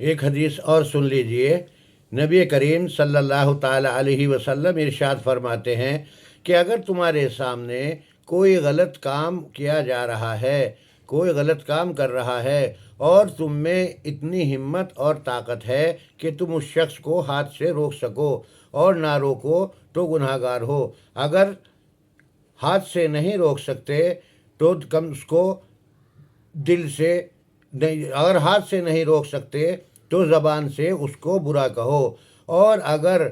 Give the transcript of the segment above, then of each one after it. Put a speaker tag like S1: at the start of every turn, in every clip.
S1: ایک حدیث اور سن لیجئے۔ نبی کریم صلی اللہ تعالی علیہ وسلم ارشاد فرماتے ہیں کہ اگر تمہارے سامنے کوئی غلط کام کیا جا رہا ہے، کوئی غلط کام کر رہا ہے اور تم میں اتنی ہمت اور طاقت ہے کہ تم اس شخص کو ہاتھ سے روک سکو اور نہ روکو تو گناہ گار ہو۔ اگر ہاتھ سے نہیں روک سکتے تو کم اس کو دل سے نہیں، اگر ہاتھ سے نہیں روک سکتے تو زبان سے اس کو برا کہو، اور اگر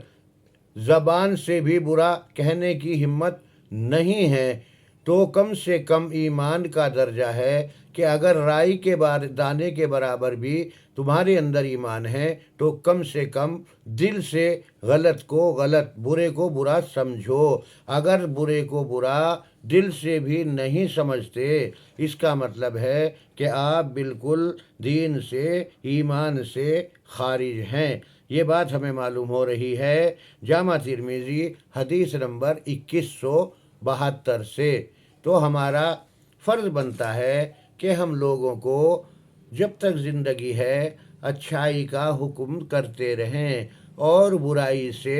S1: زبان سے بھی برا کہنے کی ہمت نہیں ہے تو کم سے کم ایمان کا درجہ ہے کہ اگر رائی کے دانے کے برابر بھی تمہارے اندر ایمان ہے تو کم سے کم دل سے غلط کو غلط، برے کو برا سمجھو۔ اگر برے کو برا دل سے بھی نہیں سمجھتے، اس کا مطلب ہے کہ آپ بالکل دین سے، ایمان سے خارج ہیں۔ یہ بات ہمیں معلوم ہو رہی ہے جامع ترمذی حدیث نمبر 2172 سے۔ تو ہمارا فرض بنتا ہے کہ ہم لوگوں کو جب تک زندگی ہے اچھائی کا حکم کرتے رہیں اور برائی سے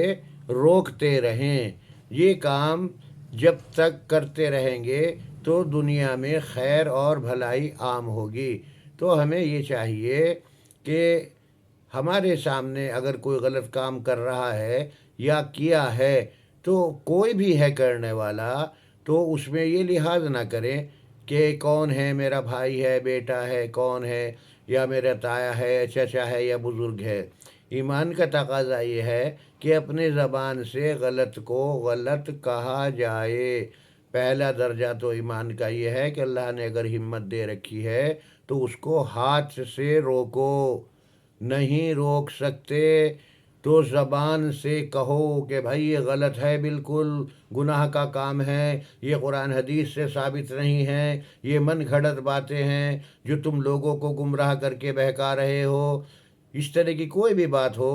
S1: روکتے رہیں۔ یہ کام جب تک کرتے رہیں گے تو دنیا میں خیر اور بھلائی عام ہوگی۔ تو ہمیں یہ چاہیے کہ ہمارے سامنے اگر کوئی غلط کام کر رہا ہے یا کیا ہے تو کوئی بھی ہے کرنے والا، تو اس میں یہ لحاظ نہ کریں کہ کون ہے، میرا بھائی ہے، بیٹا ہے، کون ہے، یا میرا تایا ہے، چچا ہے یا بزرگ ہے۔ ایمان کا تقاضا یہ ہے کہ اپنے زبان سے غلط کو غلط کہا جائے۔ پہلا درجہ تو ایمان کا یہ ہے کہ اللہ نے اگر ہمت دے رکھی ہے تو اس کو ہاتھ سے روکو، نہیں روک سکتے تو زبان سے کہو کہ بھائی یہ غلط ہے، بالکل گناہ کا کام ہے، یہ قرآن حدیث سے ثابت نہیں ہے، یہ من گھڑت باتیں ہیں جو تم لوگوں کو گمراہ کر کے بہکا رہے ہو۔ اس طرح کی کوئی بھی بات ہو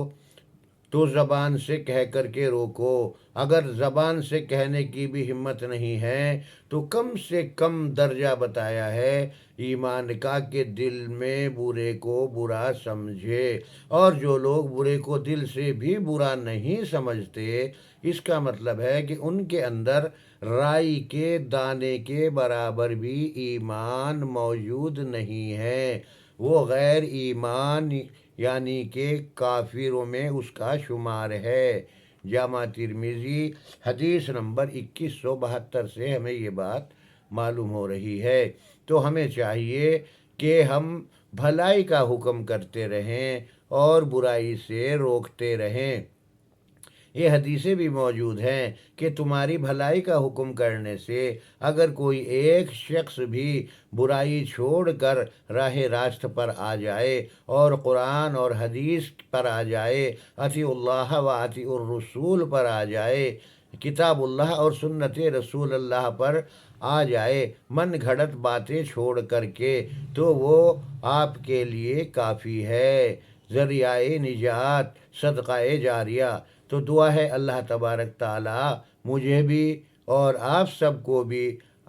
S1: تو زبان سے کہہ کر کے روکو۔ اگر زبان سے کہنے کی بھی ہمت نہیں ہے تو کم سے کم درجہ بتایا ہے ایمان کا کہ دل میں برے کو برا سمجھے۔ اور جو لوگ برے کو دل سے بھی برا نہیں سمجھتے، اس کا مطلب ہے کہ ان کے اندر رائی کے دانے کے برابر بھی ایمان موجود نہیں ہے، وہ غیر ایمان یعنی کہ کافروں میں اس کا شمار ہے۔ جامع ترمذی حدیث نمبر 2172 سے ہمیں یہ بات معلوم ہو رہی ہے۔ تو ہمیں چاہیے کہ ہم بھلائی کا حکم کرتے رہیں اور برائی سے روکتے رہیں۔ یہ حدیثیں بھی موجود ہیں کہ تمہاری بھلائی کا حکم کرنے سے اگر کوئی ایک شخص بھی برائی چھوڑ کر راہ راست پر آ جائے اور قرآن اور حدیث پر آ جائے، اطیع اللہ و اطیع الرسول پر آ جائے، کتاب اللہ اور سنت رسول اللہ پر آ جائے، من گھڑت باتیں چھوڑ کر کے، تو وہ آپ کے لیے کافی ہے، ذریعہ نجات، صدقہ جاریہ۔ تو دعا ہے اللہ تبارک تعالی مجھے بھی اور آپ سب کو بھی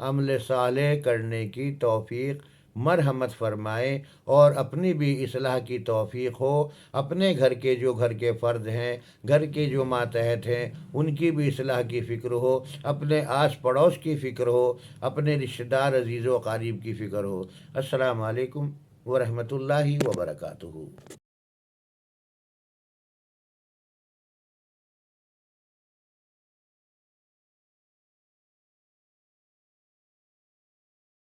S1: عمل صالح کرنے کی توفیق مرحمت فرمائے اور اپنی بھی اصلاح کی توفیق ہو، اپنے گھر کے فرد ہیں، گھر کے جو ماتحت ہیں ان کی بھی اصلاح کی فکر ہو، اپنے آس پڑوس کی فکر ہو، اپنے رشتہ دار عزیز و قریب کی فکر ہو۔ السلام علیکم ورحمۃ اللہ وبرکاتہ۔